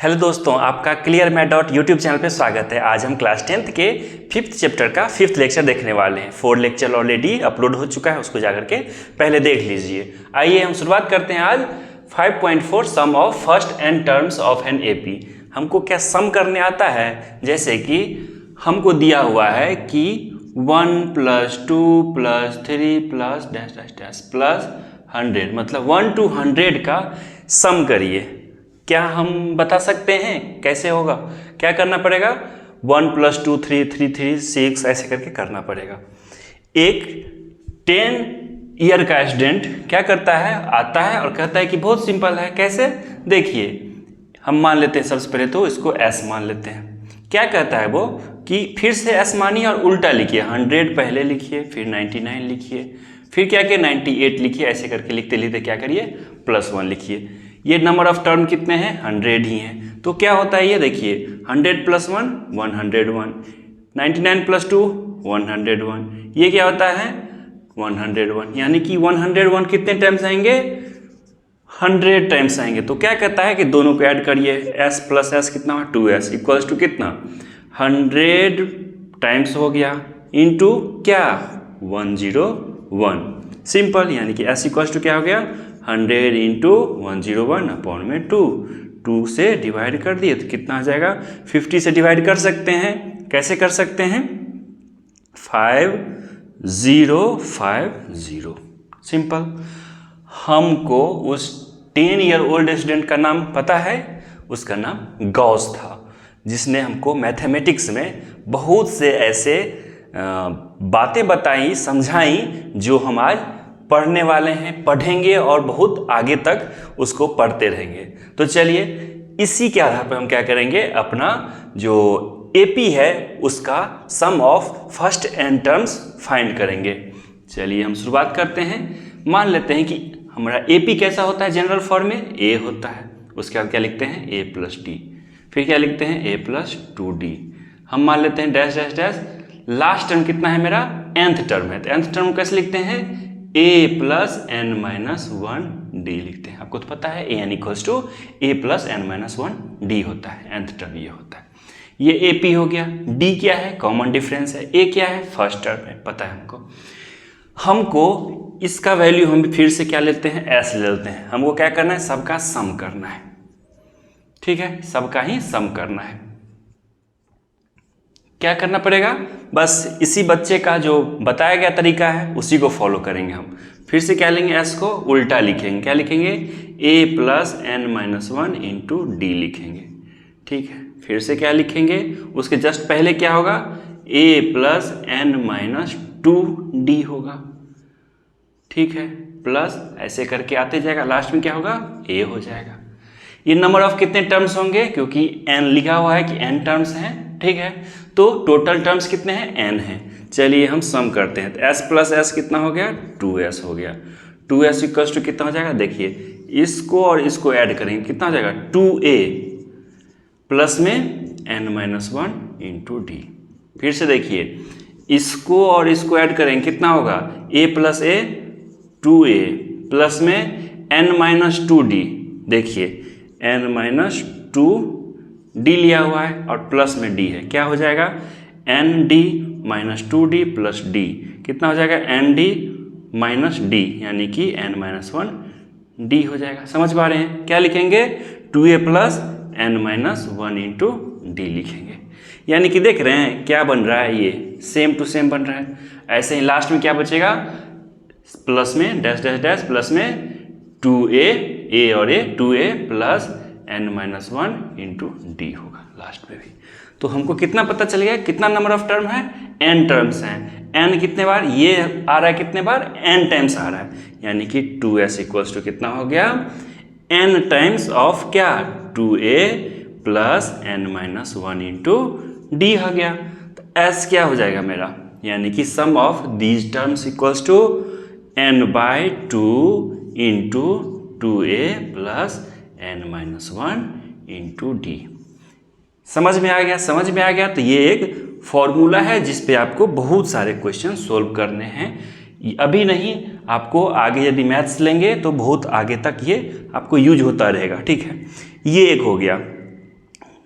Hello दोस्तों, आपका clear math dot YouTube channel पे स्वागत है। आज हम क्लास 10th के 5th चैप्टर का 5th लेक्चर देखने वाले हैं। 4 लेक्चर ऑलरेडी अपलोड हो चुका है, उसको जाकर के पहले देख लीजिए। आइए हम शुरुआत करते हैं आज 5.4 sum of first N terms of an AP. हमको क्या सम करने आता है, जैसे कि हमको दिया हुआ है कि 1 + 2 + 3 + डैश डैश डैश + 100, मतलब 1 to 100 का सम करिए। क्या हम बता सकते हैं कैसे होगा? क्या करना पड़ेगा? 1 + 2 3 3 3 6 ऐसे करके करना पड़ेगा। एक 10 ईयर का स्टूडेंट क्या करता है, आता है और कहता है कि बहुत सिंपल है। कैसे? देखिए, हम मान लेते हैं सबसे पहले तो इसको S मान लेते हैं। क्या कहता है वो कि फिर से S मानिए और उल्टा लिखिए। 100 पहले लिखिए, फिर 99 लिखिए, फिर क्या किया 98 लिखिए। ऐसे करके लिखते लिखते क्या करिए, +1 लिखिए। ये नंबर ऑफ टर्म कितने हैं? 100 ही हैं। तो क्या होता है ये देखिए, 100 + 1 101, 99 + 2 101। ये क्या होता है? 101। यानी कि 101 कितने टाइम्स आएंगे? 100 टाइम्स आएंगे। तो क्या कहता है कि दोनों को ऐड करिए। S + S कितना हुआ? 2S = कितना? 100 टाइम्स हो गया इंटू क्या? 101। सिंपल, यानी कि S = क्या हो गया? 100 × 101/2। 2 से डिवाइड कर दिए तो कितना आ जाएगा? 50 से डिवाइड कर सकते हैं। कैसे कर सकते हैं? 5050। सिंपल। हमको उस 10 ईयर ओल्ड स्टूडेंट का नाम पता है। उसका नाम गॉस था, जिसने हमको मैथमेटिक्स में बहुत से ऐसे बातें बताई, समझाई, जो हम आज पढ़ने वाले हैं, पढ़ेंगे और बहुत आगे तक उसको पढ़ते रहेंगे। तो चलिए, इसी के आधार पर हम क्या करेंगे, अपना जो एपी है उसका sum of first N terms find करेंगे। चलिए हम शुरुआत करते हैं। मान लेते हैं कि हमारा एपी कैसा होता है? जनरल फॉर्म में ए होता है। उसके बाद क्या लिखते हैं? a + d। फिर क्या लिखते हैं? a + 2d। हम मान लेते हैं dash dash dash. Last term कितना है मेरा? nth टर्म है। तो nth टर्म कैसे लिखते हैं? a + n-1d लिखते हैं। आपको तो पता है an = a + n-1d होता है। nth टर्म ये होता है। ये AP हो गया। d क्या है? कॉमन डिफरेंस है। a क्या है? फर्स्ट टर्म है, पता है हमको इसका वैल्यू हम फिर से क्या लेते हैं? S ले लेते हैं। हमको क्या करना है? सबका सम करना है। ठीक है, सबका ही सम करना है। क्या करना पड़ेगा? बस इसी बच्चे का जो बताया गया तरीका है उसी को फॉलो करेंगे हम। फिर से क्या लेंगे? S को उल्टा लिखेंगे। क्या लिखेंगे? a + n-1 × d लिखेंगे। ठीक है, फिर से क्या लिखेंगे? उसके जस्ट पहले क्या होगा? a + n-2d होगा। ठीक है, प्लस ऐसे करके आते जाएगा, लास्ट में क्या होगा? a हो जाएगा। ये नंबर ऑफ कितने टर्म्स होंगे? क्योंकि n लिखा हुआ है कि n टर्म्स हैं। ठीक है, तो टोटल टर्म्स कितने हैं? n हैं। चलिए हम सम करते हैं। तो s + s कितना हो गया? 2s हो गया। 2s = कितना हो जाएगा? देखिए, इसको और इसको ऐड करेंगे, कितना हो जाएगा? 2a प्लस में n-1 × d। फिर से देखिए, इसको और इसको ऐड करेंगे, कितना होगा? a + a 2a प्लस में n-2d। देखिए, n-2d लिया हुआ है और प्लस में d है। क्या हो जाएगा? nd - 2d + d कितना हो जाएगा? nd - d, यानी कि n-1d हो जाएगा। समझ पा रहे हैं? क्या लिखेंगे? 2a + n-1 × d लिखेंगे। यानी कि देख रहे हैं क्या बन रहा है? ये सेम टू सेम बन रहा है। ऐसे ही लास्ट में क्या बचेगा? प्लस में डैश डैश डैश प्लस में 2a, a और a 2a + n-1 × d होगा लास्ट में भी। तो हमको कितना पता चल गया? कितना नंबर ऑफ टर्म है? n टर्म्स हैं। n कितने बार ये आ रहा है? कितने बार? n टाइम्स आ रहा है। यानी कि 2s = कितना हो गया? n टाइम्स ऑफ क्या? 2a + n-1 × d हो गया। तो s क्या हो जाएगा मेरा? यानी कि सम of these terms = n/2 × 2a + n-1 × d। समझ में आ गया? समझ में आ गया। तो ये एक फॉर्मूला है जिस पे आपको बहुत सारे क्वेश्चन सोल्व करने हैं। अभी नहीं, आपको आगे यदि मैथ्स लेंगे तो बहुत आगे तक ये आपको यूज होता रहेगा। ठीक है, ये एक हो गया।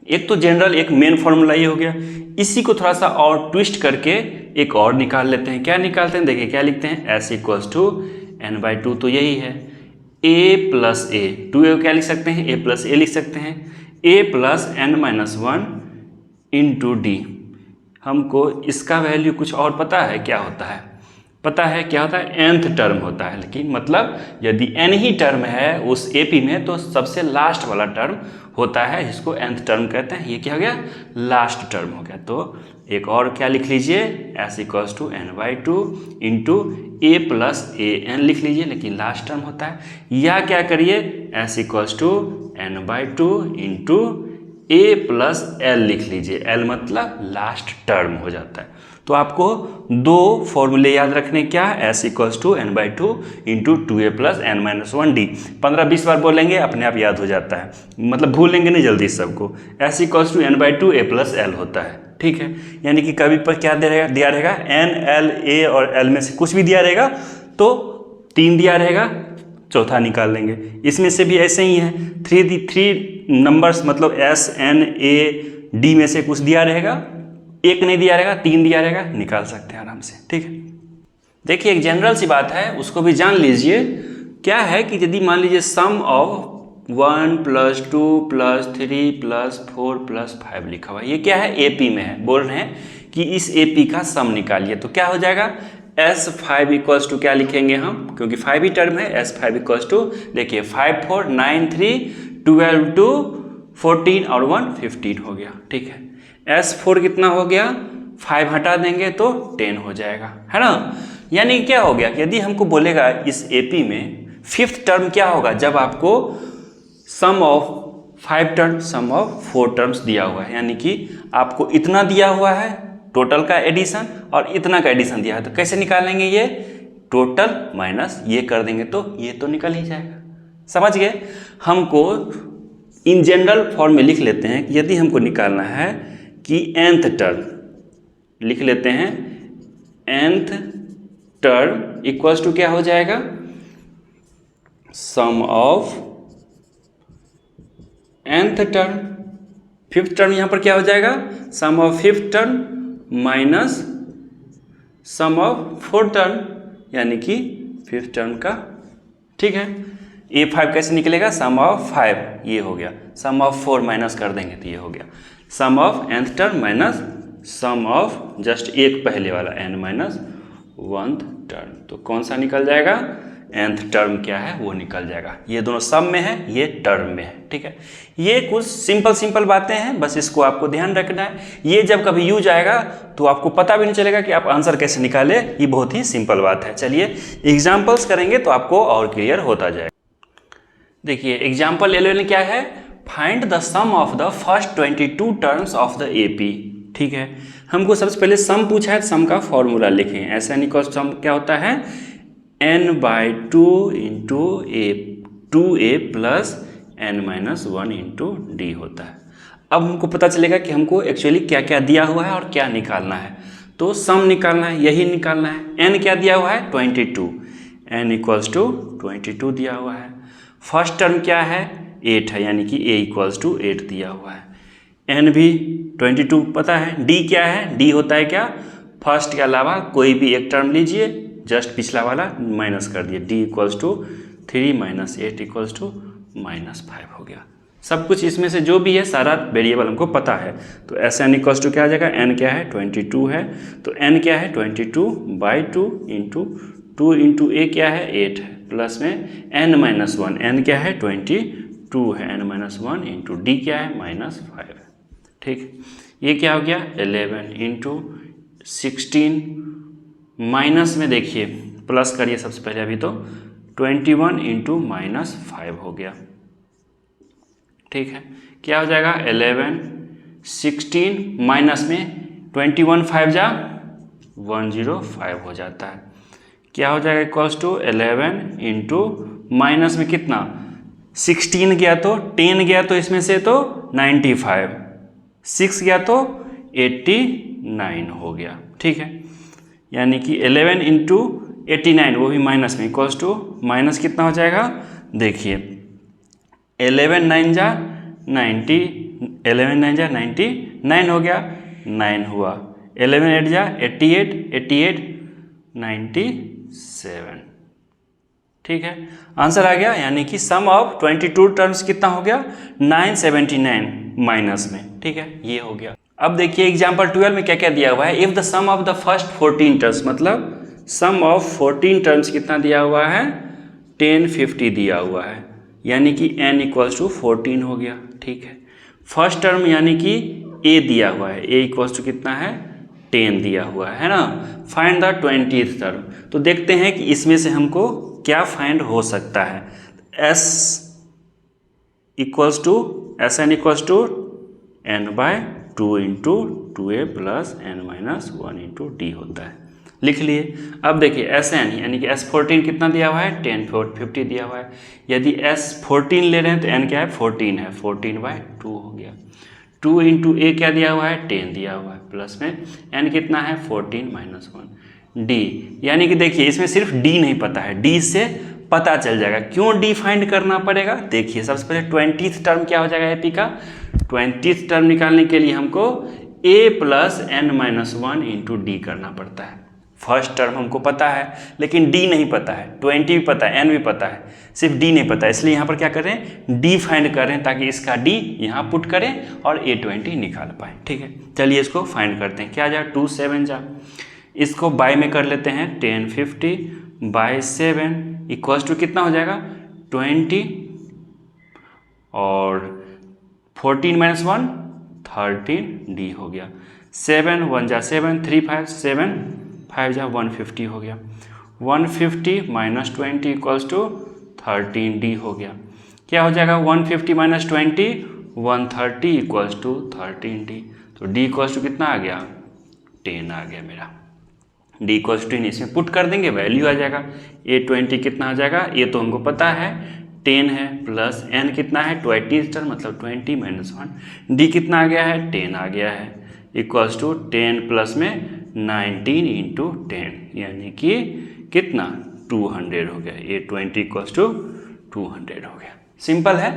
एक तो जनरल, एक मेन फॉर्मूला ये हो गया। इसी को थोड़ा सा और ट्विस्ट करके एक और निकाल लेते हैं। क्या निकालते हैं, देखिए क्या लिखते हैं, एस इक्वल्स टू n/2, तो यही है a प्लस ए, 2a क्या लिख सकते हैं, a प्लस ए लिख सकते हैं, a plus n-1 into D. हमको इसका वैल्यू कुछ और पता है क्या होता है, पता है क्या होता है, nth टर्म होता है। लेकिन मतलब यदि n ही टर्म है उस AP में तो सबसे लास्ट वाला टर्म होता है जिसको nth टर्म कहते हैं। ये क्या हो गया, लास्ट टर्म हो गया। तो एक और क्या लिख लीजिए, s equals to n/2 into a plus a n लिख लीजिए, लेकिन लास्ट टर्म होता है। या क्या करिए, s equals to n/2 into a plus l लिख लीजिए, l मतलब लास्ट टर्म हो जाता है। तो आपको दो फॉर्मूले याद रखने, क्या, s equals to n/2 into 2a plus n-1 d. 15-20 बार बोलेंगे अपने आप याद हो जाता है, मतलब भूलेंगे नहीं जल्दी सबको। s equals to n/2 a plus l होता है, ठीक है। यानी कि कभी पर क्या दिया रहेगा, n, l, a और l में से कुछ भी दिया रहेगा तो 3 दिया रहेगा, चौथा निकाल लेंगे। इसमें से भी ऐसे ही है, 3 नंबर्स मतलब s, n, a, d में से कुछ दिया रहेगा, एक नहीं दिया रहेगा, 3 दिया रहेगा, निकाल सकते हैं आराम से, ठीक है। देखिए एक जनरल सी बात है, उसको भी जान लीजिए। क्या है कि यदि मान लीजिए सम ऑफ 1 + 2 + 3 + 4 + 5 लिखा हुआ है, ये क्या है, AP में है, बोल रहे हैं कि इस AP का सम निकालिए। तो क्या हो जाएगा, S5 इक्वल्स टू क्या लिखेंगे हम, क्योंकि 5 ही टर्म है, S5 इक्वल्स टू, देखिए 5 4 9 3 12 2 14 और 1 15 हो गया, ठीक है। S4 कितना हो गया, 5 हटा देंगे तो 10 हो जाएगा, है ना। यानी क्या हो गया, यदि हमको बोलेगा इस AP में 5th टर्म क्या होगा, जब आपको sum of 5 term, sum of 4 terms दिया हुआ है, यानी कि आपको इतना दिया हुआ है टोटल का एडिशन और इतना का एडिशन दिया है, तो कैसे निकालेंगे, ये टोटल माइनस ये कर देंगे तो ये तो निकल ही जाएगा, समझ गए। हमको इन जनरल फॉर्म में लिख लेते हैं कि यदि हमको निकालना है कि nth टर्म, लिख लेते हैं nth टर्म इक्वल्स टू क्या हो जाएगा, sum of nth term, 5th term यहाँ पर क्या हो जाएगा, sum of 5th term minus sum of 4th term, यानी कि 5th टर्म का, ठीक है। A5 कैसे निकलेगा, सम ऑफ 5, ये हो गया, सम ऑफ 4 माइनस कर देंगे तो ये हो गया sum of nth term minus sum of just एक पहले वाला n-1 टर्म। तो कौन सा निकल जाएगा, nth टर्म क्या है वो निकल जाएगा। ये दोनों सम में है, ये टर्म में है, ठीक है। ये कुछ सिंपल बातें हैं, बस इसको आपको ध्यान रखना है। ये जब कभी यूज आएगा तो आपको पता भी नहीं चलेगा कि आप आंसर कैसे निकाले, ये बहुत ही सिंपल बात है। चलिए एग्जाम्पल्स करेंगे तो आपको और क्लियर होता जाएगा। देखिए एग्जाम्पल ले लेने, क्या है, find the sum of the first 22 terms of the AP, ठीक है। हमको सबसे पहले सम पूछा है, सम का फॉर्मूला लिखें। ऐसा निकल सम क्या होता है, n/2 into 2a plus n-1 into d होता है। अब हमको पता चलेगा कि हमको एक्चुअली क्या क्या दिया हुआ है और क्या निकालना है। तो सम निकालना है, यही निकालना है। n क्या दिया हुआ है, 22, n इक्वल्स टू 22 दिया हुआ है। फर्स्ट टर्म क्या है, 8 है, यानी कि a इक्वल्स टू 8 दिया हुआ है। n भी 22 पता है। d क्या है, d होता है क्या, फर्स्ट के अलावा कोई भी एक टर्म लीजिए, जस्ट पिछला वाला माइनस कर दिए, d equals to 3 minus 8 equals to -5 हो गया। सब कुछ इसमें से जो भी है सारा वेरिएबल हमको पता है। तो एस एन इक्वल्स टू क्या आ जाएगा, n क्या है 22 है, तो n क्या है 22/2 इंटू 2 इंटू a क्या है 8 है, प्लस में n-1, n क्या है 22 है, n-1 इंटू डी क्या है -5 है, ठीक। ये क्या हो गया 11 इंटू 16, माइनस में देखिए प्लस करिए सबसे पहले, अभी तो 21 इंटू -5 हो गया, ठीक है। क्या हो जाएगा 11 16 माइनस में 21 5 जा 105 हो जाता है। क्या हो जाएगा इक्वल्स टू 11 इंटू माइनस में कितना 16 गया तो 10 गया तो इसमें से तो 95, 6 गया तो 89 हो गया, ठीक है। यानी कि 11 इंटू 89 वो भी माइनस में इक्वल्स टू माइनस कितना हो जाएगा, देखिए 11 9 जा 90, 11 9 जा 99 हो गया, 9 हुआ, 11 8 जा 88, 88 97। ठीक है, आंसर आ गया। यानी कि सम ऑफ 22 टर्म्स कितना हो गया, 979 माइनस में। ठीक है, ये हो गया। अब देखिए एग्जाम्पल 12 में क्या क्या दिया हुआ है। If the sum of the first 14 terms, मतलब सम ऑफ 14 टर्म्स कितना दिया हुआ है, 1050 दिया हुआ है, यानी कि n इक्वल्स टू 14 हो गया। ठीक है, फर्स्ट टर्म यानी कि a दिया हुआ है, a इक्वल्स टू कितना है, 10 दिया हुआ है ना। फाइंड द 20th टर्म, तो देखते हैं कि इसमें से हमको क्या फाइंड हो सकता है। s equals to Sn equals to n by 2 into 2a plus n minus 1 into d होता है। लिख लिए। अब देखिए Sn यानी कि S14 कितना दिया हुआ है, 1050 दिया हुआ है। यदि S14 ले रहे हैं तो n क्या है, 14 है, 14 बाय 2 हो गया। 2 इंटू a क्या दिया हुआ है, 10 दिया हुआ है, प्लस में n कितना है, 14 माइनस 1 d। यानी कि देखिए इसमें सिर्फ d नहीं पता है, d से पता चल जाएगा। क्यों d फाइंड करना पड़ेगा, देखिए सबसे पहले 20th टर्म क्या हो जाएगा AP का, 20th टर्म निकालने के लिए हमको a plus n minus 1 into D करना पड़ता है। फर्स्ट टर्म हमको पता है लेकिन d नहीं पता है, 20 भी पता है, n भी पता है, सिर्फ d नहीं पता है। इसलिए यहाँ पर क्या कर रहे हैं, d फाइंड कर रहे हैं ताकि इसका d यहाँ पुट करें और a20 निकाल पाए। ठीक है, चलिए इसको फाइंड करते हैं। क्या जा 2 7 जा, इसको बाय में कर लेते हैं, 1050 बाय 7 इक्वल्स टू कितना हो जाएगा, 20 और 14 माइनस 1 13 d हो गया। 7 1 जा 7, 3 5 7 5 जा 150 हो गया। 150 माइनस 20 इक्वल्स टू 13d हो गया। क्या हो जाएगा 150 माइनस 20, 130 इक्वल्स टू 13d। तो d इक्वल्स टू कितना आ गया, 10 आ गया मेरा। d इक्वल्स टू 10 इसमें पुट कर देंगे, वैल्यू आ जाएगा। a20 कितना आ जाएगा, ये तो हमको पता है 10 है, प्लस n कितना है 20 टर्म मतलब 20 माइनस 1, d कितना आ गया है 10 आ गया है, इक्वल्स टू 10 प्लस में 19 इंटू 10 यानी कि कितना 200 हो गया। a20 इक्वल्स टू 200 हो गया। सिंपल है।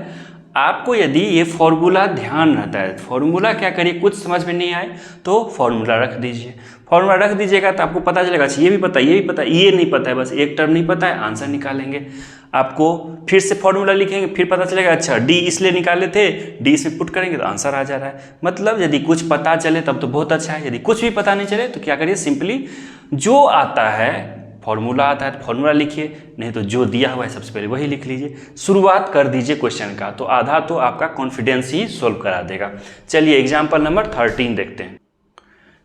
आपको यदि ये फॉर्मूला ध्यान रहता है, फॉर्मूला क्या करिए, कुछ समझ में नहीं आए तो फॉर्मूला रख दीजिए। फॉर्मूला रख दीजिएगा तो आपको पता चलेगा, ये भी पता, ये भी पता, ये नहीं पता है, बस एक टर्म नहीं पता है, आंसर निकालेंगे। आपको फिर से फॉर्मूला लिखेंगे, फिर पता चलेगा अच्छा डी इसलिए निकाले थे, डी इसमें पुट करेंगे तो आंसर आ जा रहा है। मतलब यदि कुछ पता चले तब तो बहुत अच्छा है, यदि कुछ भी पता नहीं चले तो क्या करिए, सिंपली जो आता है, फॉर्मूला आता है तो फॉर्मूला लिखिए, नहीं तो जो दिया हुआ है सबसे पहले वही लिख लीजिए। शुरुआत कर दीजिए क्वेश्चन का, तो आधा तो आपका कॉन्फिडेंस ही सोल्व करा देगा। चलिए एग्जाम्पल नंबर 13 देखते हैं।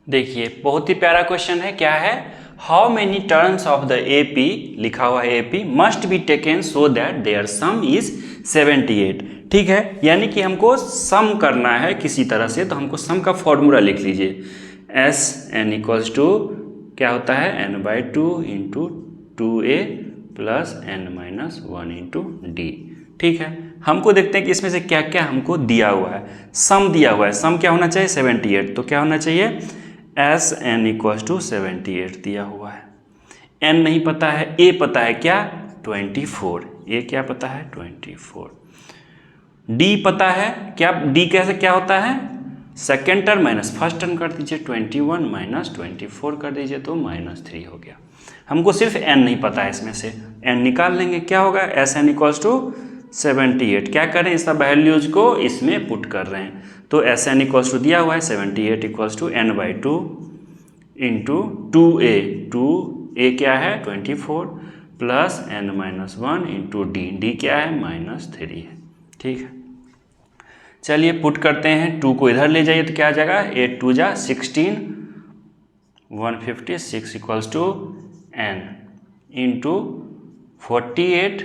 देखिए बहुत ही प्यारा क्वेश्चन है। क्या है, how many terms of the AP, लिखा हुआ है AP, must be taken so that their sum is 78। ठीक है, यानी कि हमको सम करना है किसी तरह से, तो हमको सम का फॉर्मूला लिख लीजिए। Sn इक्वल्स टू क्या होता है, n by 2 into 2a plus n minus 1 into D. ठीक है, हमको देखते हैं कि इसमें से क्या क्या हमको दिया हुआ है। सम दिया हुआ है, सम क्या होना चाहिए 78, तो क्या होना चाहिए Sn इक्वल्स टू 78 दिया हुआ है। n नहीं पता है, a पता है क्या 24, a क्या पता है 24। d पता है क्या, d कैसे क्या होता है, second term minus first term कर दीजिए, 21 माइनस 24 कर दीजिए तो -3 हो गया। हमको सिर्फ n नहीं पता है, इसमें से n निकाल लेंगे, क्या होगा Sn इक्वल्स टू 78। क्या करें, इसका वैल्यूज को इसमें पुट कर रहे हैं, तो Sn इक्वल्स टू दिया हुआ है 78 equals to n by 2 into 2a, 2a क्या है 24 plus n minus 1 into d, d क्या है -3 है। ठीक है, चलिए पुट करते हैं, 2 को इधर ले जाइए तो क्या आ जाएगा, 8 2 जा 16, 156 equals to n into 48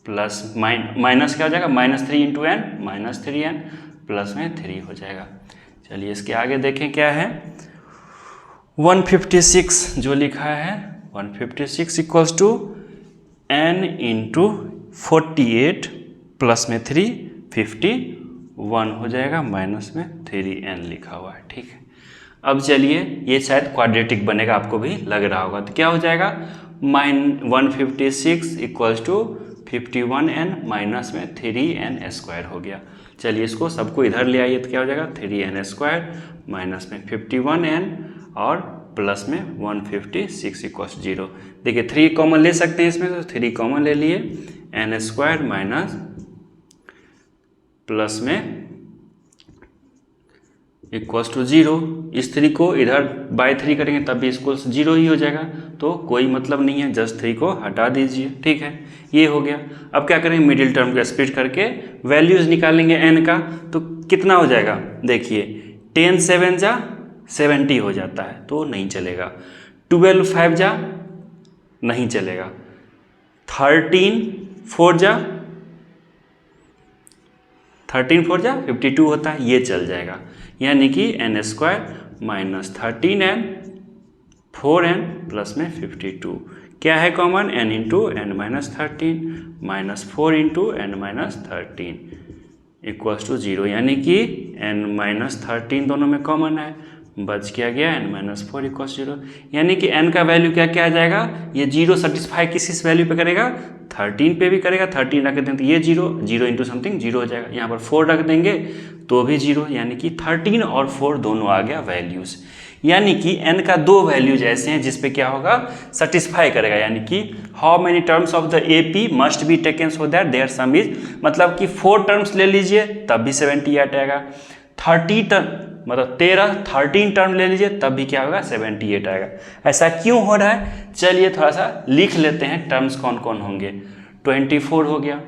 plus minus क्या हो जाएगा -3 इंटू n, -3n प्लस में 3 हो जाएगा। चलिए इसके आगे देखें क्या है, 156 जो लिखा है 156 equals to n into 48 plus में 3 51 हो जाएगा, माइनस में 3n लिखा हुआ है। ठीक है, अब चलिए ये शायद क्वाड्रेटिक बनेगा, आपको भी लग रहा होगा, तो क्या हो जाएगा 156 इक्वल्स टू 51n माइनस में 3n स्क्वायर हो गया। चलिए इसको सबको इधर ले आइए तो क्या हो जाएगा 3n² माइनस में 51n और प्लस में 156 इक्वल्स 0। देखिए 3 कॉमन ले सकते हैं इसमें, तो 3 कॉमन ले लिए, n² माइनस प्लस में इक्वल्स टू 0। इस 3 को इधर बाय 3 करेंगे तब भी इक्वल्स 0 ही हो जाएगा, तो कोई मतलब नहीं है, जस्ट 3 को हटा दीजिए। ठीक है, ये हो गया। अब क्या करेंगे, मिडिल टर्म को स्प्लिट करके वैल्यूज निकालेंगे n का, तो कितना हो जाएगा, देखिए 10 7 जा 70 हो जाता है, तो नहीं चलेगा। 12 5 जा नहीं चलेगा। 13 4 जा 52 होता है, ये चल जाएगा। यानी कि n² minus 13n 4n plus में 52 क्या है common, n into n minus 13 minus 4 into n minus 13 equals to 0। यानी कि n माइनस 13 दोनों में कॉमन है, बच क्या गया n माइनस 4 इक्वल्स 0। यानी कि n का वैल्यू क्या क्या आ जाएगा, ये 0 सेटिस्फाई किस वैल्यू पे करेगा, 13 पे भी करेगा। 13 रख देंगे तो ये 0 इंटू समथिंग 0 हो जाएगा। यहाँ पर 4 रख देंगे तो भी 0, यानी कि 13 और 4 दोनों आ गया वैल्यूज। यानी कि n का 2 वैल्यूज ऐसे हैं जिसपे क्या होगा, सेटिस्फाई करेगा। यानी कि how many terms of the AP must be taken so that their sum is, मतलब कि 4 टर्म्स ले लीजिए तब भी 78 आएगा। 13 टर्म ले लीजिए तब भी क्या होगा, 78 आएगा। ऐसा क्यों हो रहा है, चलिए थोड़ा सा लिख लेते हैं टर्म्स कौन कौन होंगे। 24 हो गया,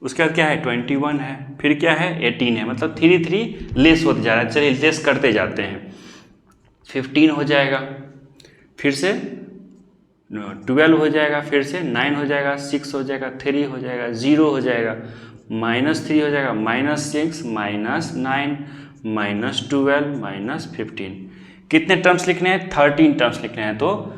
उसके बाद क्या है 21 है, फिर क्या है 18 है, मतलब 3 लेस होते जा रहा है। चलिए लेस करते जाते हैं। 15 हो जाएगा, फिर से 12 हो जाएगा, फिर से 9 हो जाएगा, 6 हो जाएगा, 3 हो जाएगा, 0 हो जाएगा, -3 हो जाएगा, -6 -9 -12 -15। कितने टर्म्स लिखने हैं, 13 टर्म्स लिखने हैं, तो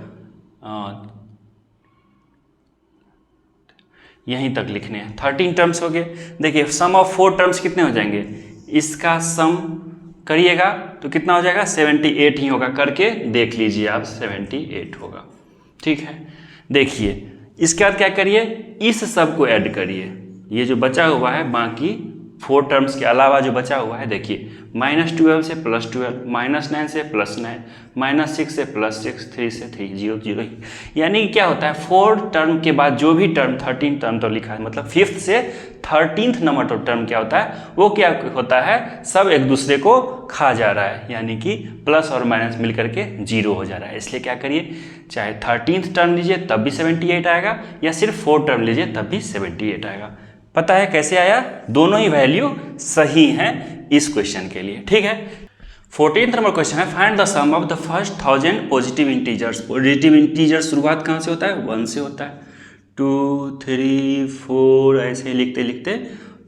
यहीं तक लिखने हैं। 13 टर्म्स हो गए। देखिए सम ऑफ 4 टर्म्स कितने हो जाएंगे, इसका सम करिएगा तो कितना हो जाएगा, 78 ही होगा। करके देख लीजिए आप, 78 होगा। ठीक है, देखिए इसके बाद क्या करिए, इस सब को ऐड करिए। ये जो बचा हुआ है बाकी 4 टर्म्स के अलावा जो बचा हुआ है, देखिए -12 से +12, -9 से +9, -6 से +6, 3 से 3, 0 0 ही। यानी कि क्या होता है, 4 टर्म के बाद जो भी टर्म 13 टर्म तो लिखा है, मतलब 5th से 13th नंबर तो टर्म क्या होता है, वो क्या होता है, सब एक दूसरे को खा जा रहा है। यानी कि प्लस और माइनस मिल करके 0 हो जा रहा है। इसलिए क्या करिए, चाहे 13th टर्म लीजिए तब भी 78 आएगा, या सिर्फ 4 टर्म लीजिए तब भी 78 आएगा। पता है कैसे आया, दोनों ही वैल्यू सही हैं इस क्वेश्चन के लिए। ठीक है, 14th नंबर क्वेश्चन है, find the sum of the first 1000 positive integers. Positive integer शुरुआत कहाँ से होता है, 1 से होता है। 2 3 4 ऐसे लिखते लिखते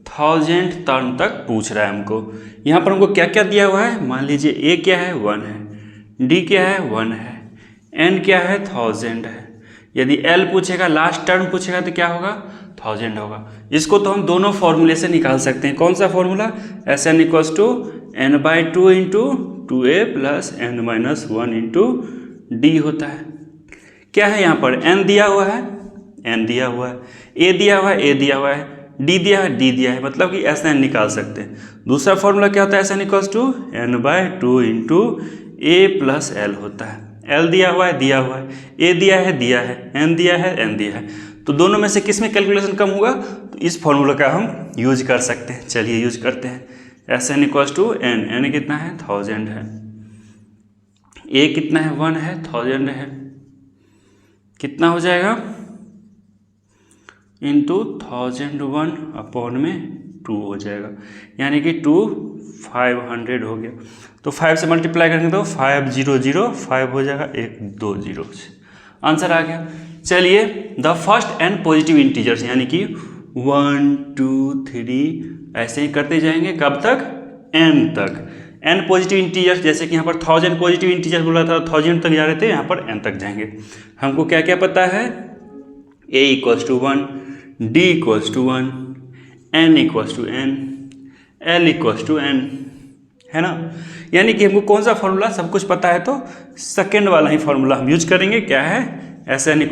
1000 टर्म तक पूछ रहा है हमको। यहाँ पर हमको क्या क्या दिया हुआ है, मान लीजिए A क्या है 1 है, D क्या है 1 है, N क्या है 1000 है। यदि L पूछेगा, लास्ट टर्म पूछेगा तो क्या होगा, 1000 होगा। इसको तो हम दोनों फॉर्मूले से निकाल सकते हैं। कौन सा formula, Sn = n/2 into 2a plus n-1 into d होता है। क्या है यहाँ पर, n दिया हुआ है, n दिया हुआ है, a दिया हुआ है, a दिया हुआ है, d दिया है, d दिया है, मतलब कि Sn निकाल सकते हैं। दूसरा फॉर्मूला क्या होता है, Sn = n/2 into a plus l होता है। l दिया हुआ है, a दिया है, n दिया है, n दिया है। तो दोनों में से किस में कैलकुलेशन कम होगा, तो इस फॉर्मूला का हम यूज कर सकते हैं। चलिए यूज करते हैं। Sn = n कितना है 1000 है, a कितना है 1 है, 1000 है, कितना हो जाएगा इंटू 1001/2 हो जाएगा, यानी कि 2 500 हो गया। तो 5 से मल्टीप्लाई करेंगे तो 5005 हो जाएगा, 1 2 0 से आंसर आ गया। चलिए the first n positive integers, यानी कि 1 2 3 ऐसे ही करते जाएंगे, कब तक, n तक। n पॉजिटिव इंटीजर्स, जैसे कि यहाँ पर 1000 पॉजिटिव इंटीजर्स बोला था, 1000 तक जा रहे थे, यहाँ पर n तक जाएंगे। हमको क्या क्या पता है, a = 1, d = 1, n = n, l = n, है ना। यानी कि हमको कौन सा फॉर्मूला सब कुछ पता है, तो सेकेंड वाला ही फॉर्मूला हम यूज करेंगे। क्या है, Sn =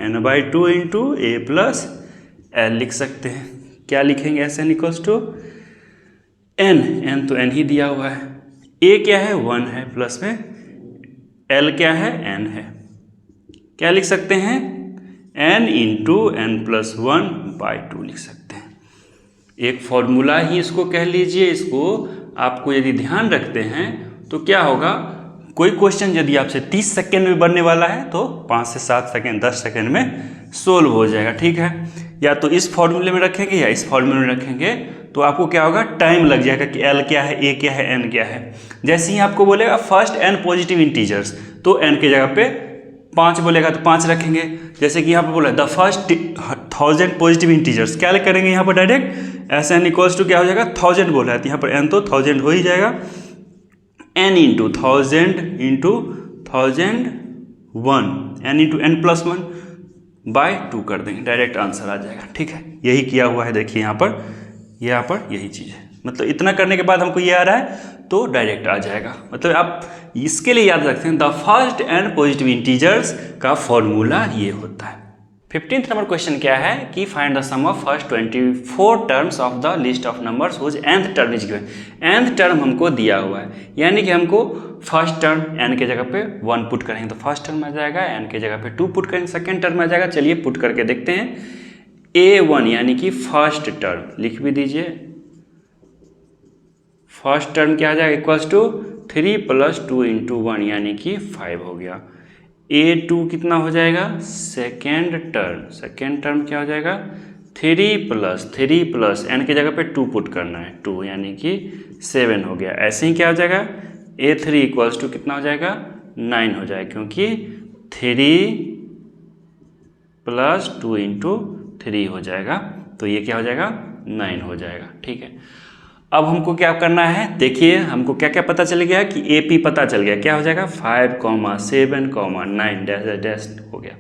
n/2 into a plus l लिख सकते हैं। क्या लिखेंगे, S n equals to n तो एन ही दिया हुआ है, ए क्या है 1 है, प्लस में एल क्या है एन है, क्या लिख सकते हैं एन इंटू एन प्लस 1/2 लिख सकते हैं। एक फॉर्मूला ही इसको कह लीजिए। इसको आपको यदि ध्यान रखते हैं तो क्या होगा, कोई क्वेश्चन यदि आपसे 30 सेकेंड में बनने वाला है तो 5 से 7 सेकेंड 10 सेकेंड में सोल्व हो जाएगा, ठीक है। या तो इस फॉर्मूले में रखेंगे या इस फॉर्मूले में रखेंगे तो आपको क्या होगा, टाइम लग जाएगा कि एल क्या है, ए क्या है, एन क्या है। जैसे ही आपको बोलेगा फर्स्ट एन पॉजिटिव इंटीजर्स तो एन की जगह पे 5 बोलेगा तो 5 रखेंगे। जैसे कि यहाँ पे बोला द फर्स्ट 1000 पॉजिटिव इंटीजर्स, क्या करेंगे यहाँ पर direct S n equals to क्या हो जाएगा 1000 बोल रहा है तो यहाँ पर एन तो 1000 हो ही जाएगा, n into 1000 into 1001 n into n plus 1/2 कर देंगे, डायरेक्ट आंसर आ जाएगा, ठीक है। यही किया हुआ है, देखिए यहाँ पर यही चीज़ है। मतलब इतना करने के बाद हमको ये आ रहा है तो डायरेक्ट आ जाएगा। मतलब आप इसके लिए याद रखते हैं the first and positive integers का फॉर्मूला ये होता है। 15th नंबर क्वेश्चन क्या है कि find the sum of first 24 terms of the list of numbers whose nth term is given. nth term हमको दिया हुआ है, यानी कि हमको फर्स्ट टर्म n के जगह पे 1 पुट करेंगे तो फर्स्ट टर्म आ जाएगा, n के जगह पे 2 पुट करेंगे सेकेंड टर्म आ जाएगा। चलिए पुट करके देखते हैं। a1 यानी कि फर्स्ट टर्म लिख भी दीजिए, फर्स्ट टर्म क्या आ जाएगा इक्वल्स टू 3 + 2 × 1 यानी कि 5 हो गया। a2 कितना हो जाएगा, सेकेंड टर्म क्या हो जाएगा 3 + 3 n की जगह पे 2 पुट करना है 2 यानी कि 7 हो गया। ऐसे ही क्या हो जाएगा a3 इक्वल्स टू कितना हो जाएगा 9 हो जाएगा, क्योंकि 3 + 2 × 3 हो जाएगा तो ये क्या हो जाएगा 9 हो जाएगा, ठीक है। अब हमको क्या करना है, देखिए हमको क्या क्या पता चल गया कि AP पता चल गया, क्या हो जाएगा 5, 7, 9 डैश हो गया।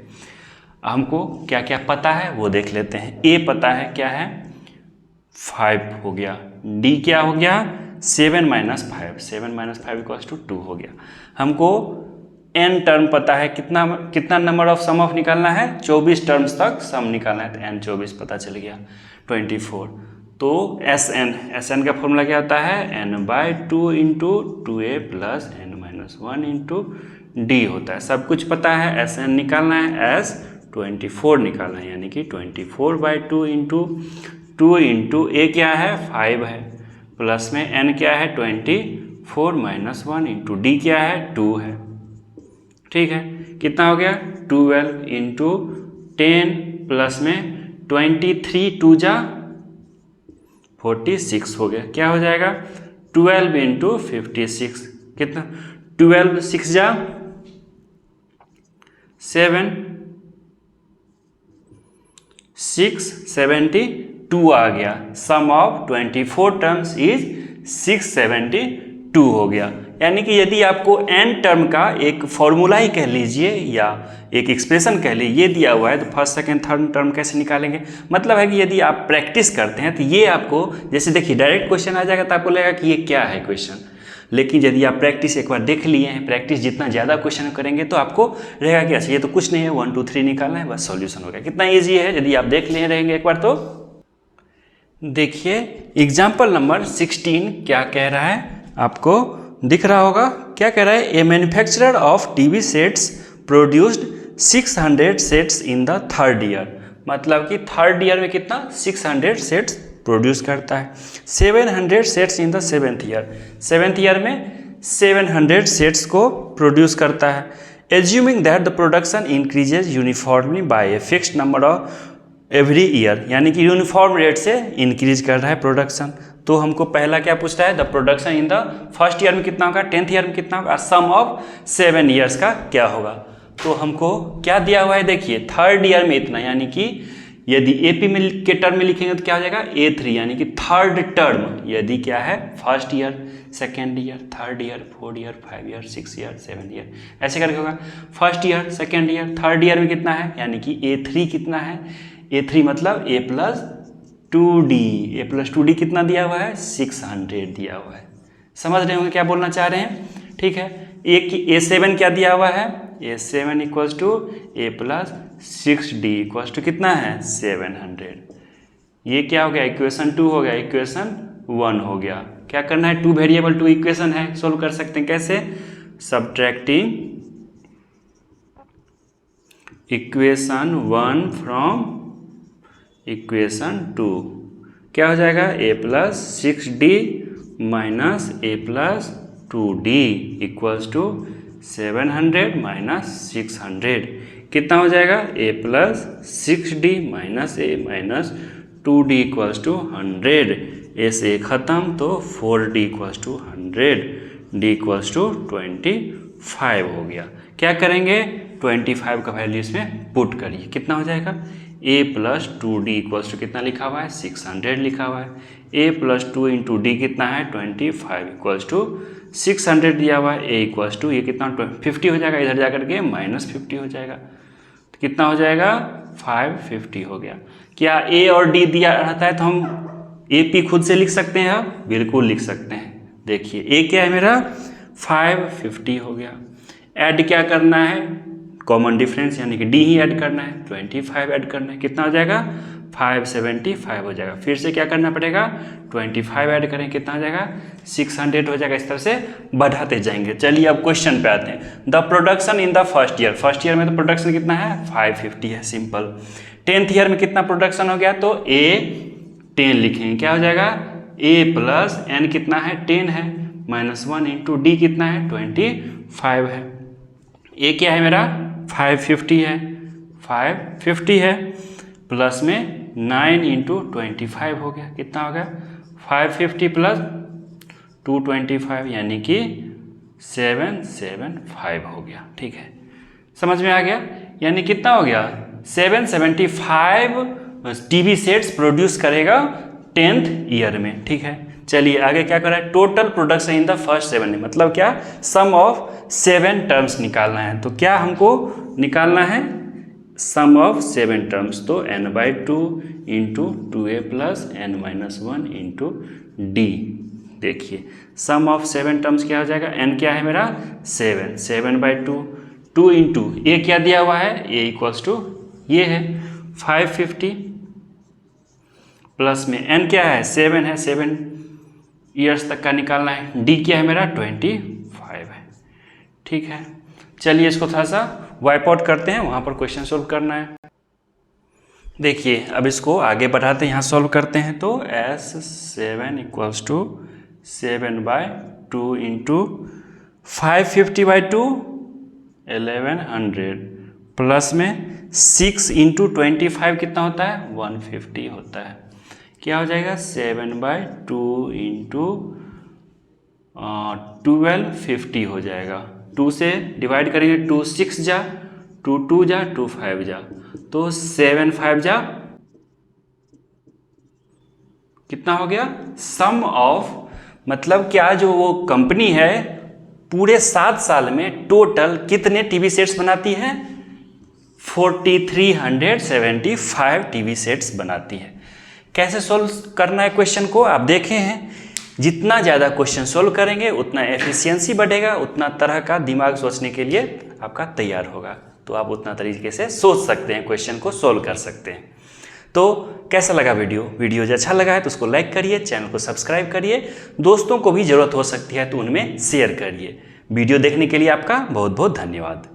हमको क्या क्या पता है वो देख लेते हैं। A पता है क्या है 5 हो गया, D क्या हो गया 7 - 5, 7 - 5 = 2 हो गया। हमको n टर्म पता है, कितना नंबर ऑफ सम ऑफ निकालना है 24 टर्म्स तक सम निकालना है तो n 24 पता चल गया 24। तो Sn का फॉर्मूला क्या होता है n/2 × 2a + n - 1 × d होता है। सब कुछ पता है, Sn निकालना है, S 24 निकालना है, यानी कि 24/2 × 2 × a क्या है 5 है, प्लस में n क्या है 24 - 1 × d क्या है 2 है, ठीक है। कितना हो गया 12 × 10 प्लस में 23 2 जा 46 हो गया। क्या हो जाएगा 12 × 56 कितना 12 6 जा 7 6 72 आ गया। सम ऑफ 24 टर्म्स इज 672 हो गया। यानी कि यदि आपको n टर्म का एक फॉर्मूला ही कह लीजिए या एक एक्सप्रेशन कह लीजिए ये दिया हुआ है तो फर्स्ट सेकंड थर्ड टर्म कैसे निकालेंगे। मतलब है कि यदि आप प्रैक्टिस करते हैं तो ये आपको, जैसे देखिए डायरेक्ट क्वेश्चन आ जाएगा तो आपको लगेगा कि ये क्या है क्वेश्चन, लेकिन यदि आप प्रैक्टिस एक बार देख लिए हैं, प्रैक्टिस जितना ज़्यादा क्वेश्चन करेंगे तो आपको रहेगा कि अच्छा ये तो कुछ नहीं है 1 2 3 निकालना है बस सॉल्यूशन हो गया। कितना ईजी है यदि आप देख लिए रहेंगे एक बार तो। देखिए एग्जाम्पल नंबर 16 क्या कह रहा है, आपको दिख रहा होगा क्या कह रहा है। A manufacturer of TV sets produced 600 sets in the third year. मतलब कि थर्ड ईयर में कितना 600 सेट्स प्रोड्यूस करता है। 700 sets in the seventh year में 700 सेट्स को प्रोड्यूस करता है। Assuming that the production increases uniformly by a fixed number of every year, यानी कि यूनिफॉर्म रेट से इंक्रीज कर रहा है प्रोडक्शन। तो हमको पहला क्या पूछता है the production in the first year में कितना होगा, 10th ईयर में कितना होगा, सम ऑफ 7 ईयर्स का क्या होगा। तो हमको क्या दिया हुआ है देखिए थर्ड ईयर में इतना, यानी कि यदि AP में के टर्म में लिखेंगे तो क्या हो जाएगा A3 यानी कि थर्ड टर्म। यदि क्या है first year, second year, third year, 4 year, 5 year, 6 year, 7 year, ऐसे करके होगा। First year, second year, third year में कितना है, यानी कि A3 कितना है, A3 मतलब A + 2D, A + 2D कितना दिया हुआ है 600 दिया हुआ है। समझ रहे होंगे क्या बोलना चाह रहे हैं, ठीक है। A7 क्या दिया हुआ है, A7 = A + 6D = कितना है 700। ये क्या हो गया, इक्वेशन 2 हो गया, इक्वेशन 1 हो गया। क्या करना है, 2 वेरिएबल 2 इक्वेशन है, सोल्व कर सकते हैं कैसे, सब्ट्रैक्टिंग इक्वेशन 1 फ्रॉम इक्वेशन 2। क्या हो जाएगा, a plus 6d minus a plus 2d equals to 700 minus 600। कितना हो जाएगा, a plus 6d minus a minus 2d equals to 100। a से ख़त्म तो 4d equals to 100, d equals to 25 हो गया। क्या करेंगे, 25 का वैल्यू इसमें पुट करिए, कितना हो जाएगा, a plus 2d equals to कितना लिखा हुआ है, 600 लिखा हुआ है। a प्लस 2 इंटू डी कितना है, 25 इक्वल्स टू 600 दिया हुआ है। a इक्वल्स टू ये कितना 50 हो जाएगा, इधर जाकर के -50 हो जाएगा, तो कितना हो जाएगा 550 हो गया। क्या a और d दिया रहता है तो हम a p खुद से लिख सकते हैं, अब बिल्कुल लिख सकते हैं। देखिए a क्या है मेरा 550 हो गया। ऐड क्या करना है, कॉमन डिफरेंस यानी कि d ही ऐड करना है, 25 ऐड करना है, कितना हो जाएगा 575 हो जाएगा। फिर से क्या करना पड़ेगा, 25 ऐड करें, कितना हो जाएगा 600 हो जाएगा। इस तरह से बढ़ाते जाएंगे। चलिए अब क्वेश्चन पे आते हैं। The production in the first year में तो प्रोडक्शन कितना है 550 है, सिंपल। 10th ईयर में कितना प्रोडक्शन हो गया, तो a 10 लिखेंगे, क्या हो जाएगा a प्लस n कितना है 10 है, -1 इंटू डी कितना है 25 है। a क्या है मेरा 550 है, 550 है, प्लस में 9 इंटू 25 हो गया, कितना हो गया 550 प्लस 225 यानी कि 775 हो गया। ठीक है, समझ में आ गया, यानी कितना हो गया 775 टीवी सेट्स प्रोड्यूस करेगा 10th ईयर में। ठीक है, चलिए आगे क्या कर रहा है, total production in the first 7 मतलब क्या, सम ऑफ 7 टर्म्स निकालना है। तो क्या हमको निकालना है, सम ऑफ 7 टर्म्स, तो n/2 into 2a plus n-1 into D. देखिए सम ऑफ 7 टर्म्स क्या हो जाएगा, n क्या है मेरा 7/2, 2 इंटू a क्या दिया हुआ है, a इक्वल्स टू ये है 550, प्लस में n क्या है 7 है, 7 ईयर्स तक का निकालना है, d क्या है मेरा 25 है। ठीक है, चलिए इसको थोड़ा सा वाइप आउट करते हैं, वहाँ पर क्वेश्चन सोल्व करना है। देखिए अब इसको आगे बढ़ाते हैं, यहाँ सोल्व करते हैं। तो S7 equals to 7/2 into 550/2 1100 plus में 6 इंटू 25 कितना होता है 150 होता है। क्या हो जाएगा 7/2 इंटू 1250 हो जाएगा। 2 से डिवाइड करेंगे, 2 6 जा, 2 2 जा, 2 5 जा, तो 7 5 जा कितना हो गया, सम ऑफ मतलब क्या जो वो कंपनी है पूरे 7 साल में टोटल कितने टीवी सेट्स बनाती है 4375 टीवी सेट्स बनाती है। कैसे सोल्व करना है क्वेश्चन को आप देखे हैं, जितना ज़्यादा क्वेश्चन सोल्व करेंगे उतना एफिशिएंसी बढ़ेगा, उतना तरह का दिमाग सोचने के लिए आपका तैयार होगा, तो आप उतना तरीके से सोच सकते हैं, क्वेश्चन को सोल्व कर सकते हैं। तो कैसा लगा वीडियो जो अच्छा लगा है तो उसको लाइक करिए, चैनल को सब्सक्राइब करिए, दोस्तों को भी ज़रूरत हो सकती है तो उनमें शेयर करिए। वीडियो देखने के लिए आपका बहुत बहुत धन्यवाद।